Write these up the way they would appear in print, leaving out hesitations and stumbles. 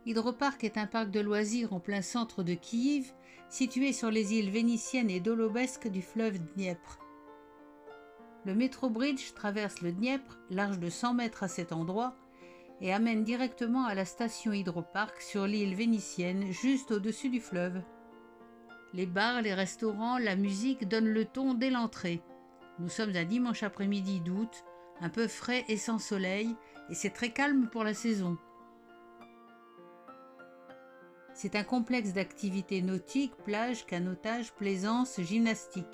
Hydropark est un parc de loisirs en plein centre de Kiev, situé sur les îles vénitiennes et dolobesques du fleuve Dniepr. Le métro-bridge traverse le Dniepr, large de 100 mètres à cet endroit, et amène directement à la station Hydropark sur l'île vénitienne, juste au-dessus du fleuve. Les bars, les restaurants, la musique donnent le ton dès l'entrée. Nous sommes un dimanche après-midi d'août, un peu frais et sans soleil, et c'est très calme pour la saison. C'est un complexe d'activités nautiques, plage, canotage, plaisance, gymnastique.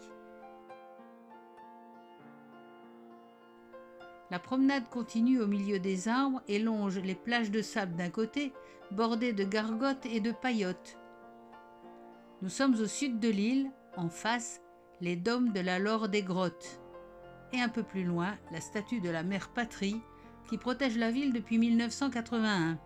La promenade continue au milieu des arbres et longe les plages de sable d'un côté, bordées de gargotes et de paillotes. Nous sommes au sud de l'île, en face, les dômes de la Laure des Grottes. Et un peu plus loin, la statue de la mère patrie qui protège la ville depuis 1981.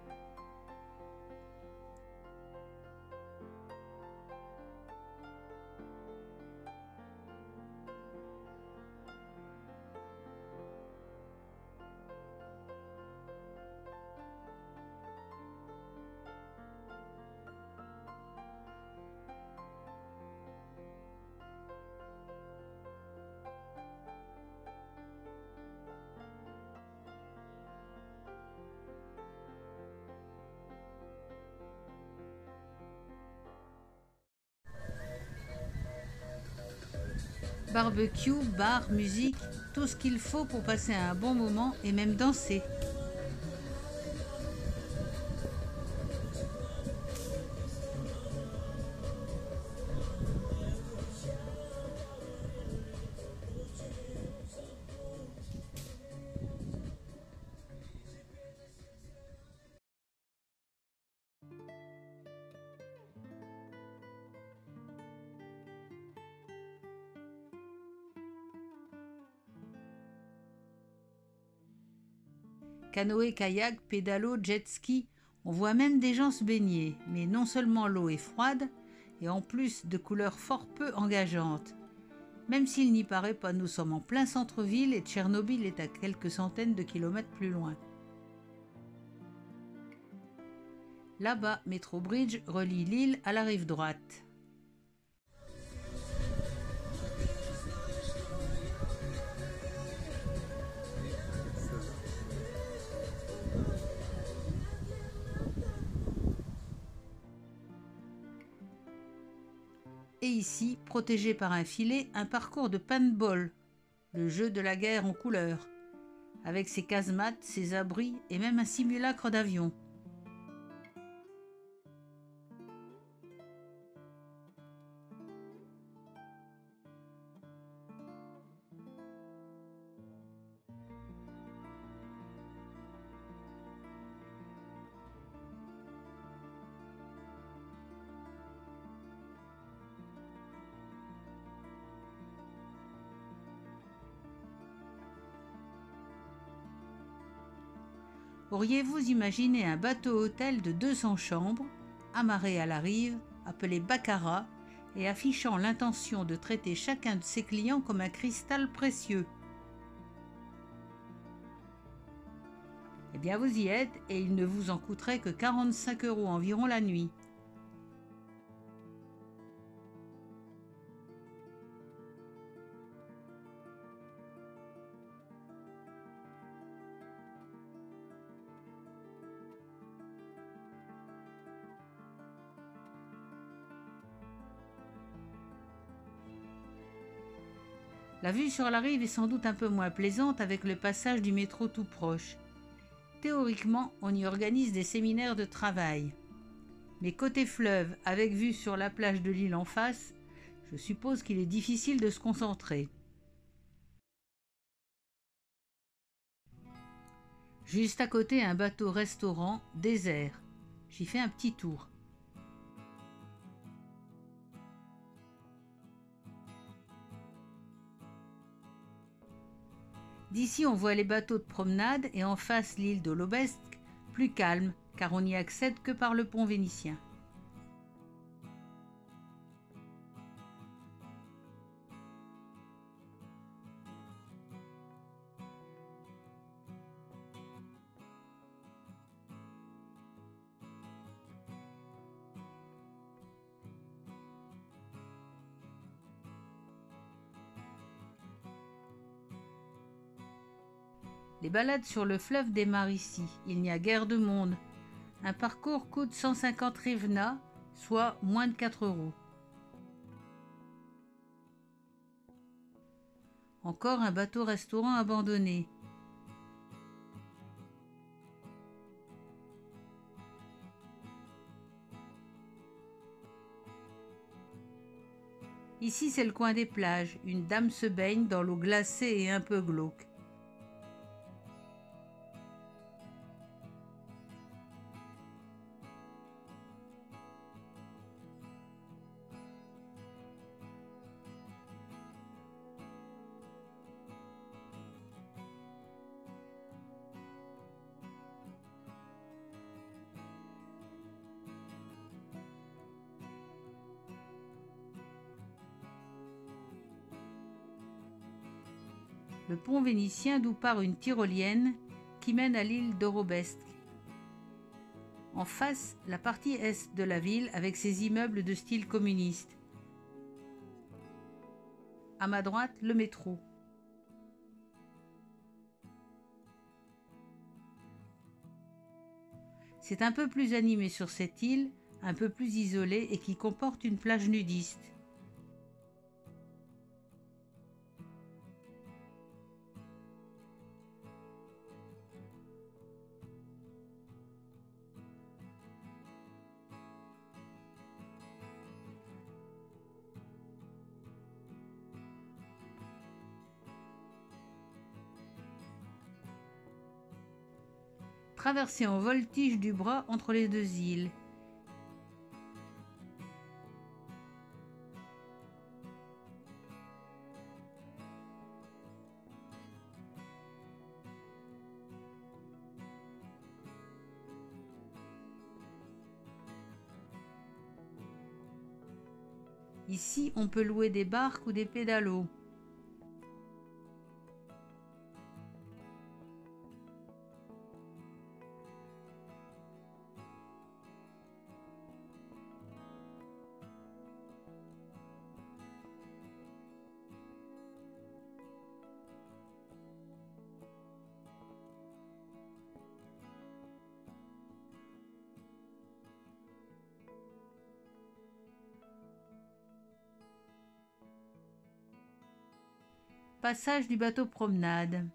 Barbecue, bar, musique, tout ce qu'il faut pour passer un bon moment et même danser. Canoë, kayak, pédalo, jet ski, on voit même des gens se baigner, mais non seulement l'eau est froide, et en plus de couleurs fort peu engageantes. Même s'il n'y paraît pas, nous sommes en plein centre-ville et Tchernobyl est à quelques centaines de kilomètres plus loin. Là-bas, Metro Bridge relie l'île à la rive droite. Et ici, protégé par un filet, un parcours de paintball, le jeu de la guerre en couleurs, avec ses casemates, ses abris et même un simulacre d'avion. Auriez-vous imaginé un bateau-hôtel de 200 chambres, amarré à la rive, appelé Baccarat, et affichant l'intention de traiter chacun de ses clients comme un cristal précieux? Eh bien vous y êtes et il ne vous en coûterait que 45 € environ la nuit. La vue sur la rive est sans doute un peu moins plaisante avec le passage du métro tout proche. Théoriquement, on y organise des séminaires de travail. Mais côté fleuve, avec vue sur la plage de l'île en face, je suppose qu'il est difficile de se concentrer. Juste à côté, un bateau-restaurant désert. J'y fais un petit tour. D'ici, on voit les bateaux de promenade et en face l'île de Lobezk, plus calme, car on n'y accède que par le pont vénitien. Les balades sur le fleuve démarrent ici, il n'y a guère de monde. Un parcours coûte 150 hryvnias, soit moins de 4 euros. Encore un bateau-restaurant abandonné. Ici, c'est le coin des plages. Une dame se baigne dans l'eau glacée et un peu glauque. Le pont vénitien d'où part une tyrolienne qui mène à l'île d'Orobesc. En face, la partie est de la ville avec ses immeubles de style communiste. À ma droite, le métro. C'est un peu plus animé sur cette île, un peu plus isolée et qui comporte une plage nudiste. Traversée en voltige du bras entre les deux îles. Ici, on peut louer des barques ou des pédalos. Passage du bateau promenade.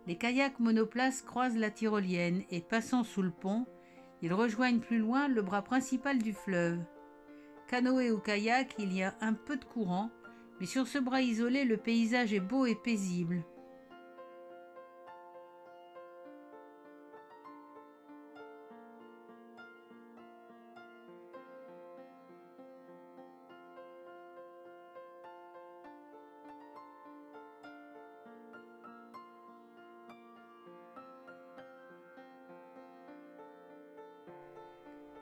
Les kayaks monoplaces croisent la tyrolienne et passant sous le pont, ils rejoignent plus loin le bras principal du fleuve. Canoë ou kayak, il y a un peu de courant, mais sur ce bras isolé, le paysage est beau et paisible.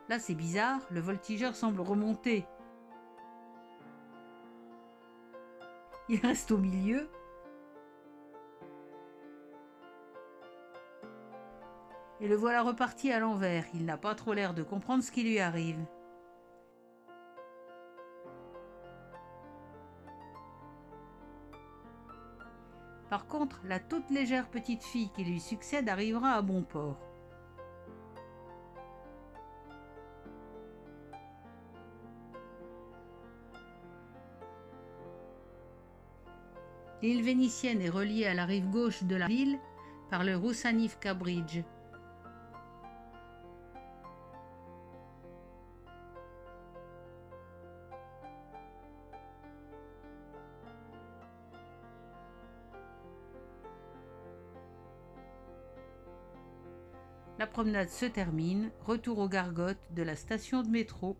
Là, c'est bizarre, le voltigeur semble remonter. Il reste au milieu. Et le voilà reparti à l'envers. Il n'a pas trop l'air de comprendre ce qui lui arrive. Par contre, la toute légère petite fille qui lui succède arrivera à bon port. L'île vénitienne est reliée à la rive gauche de la ville par le Rusanivka Bridge. La promenade se termine, retour aux gargotes de la station de métro.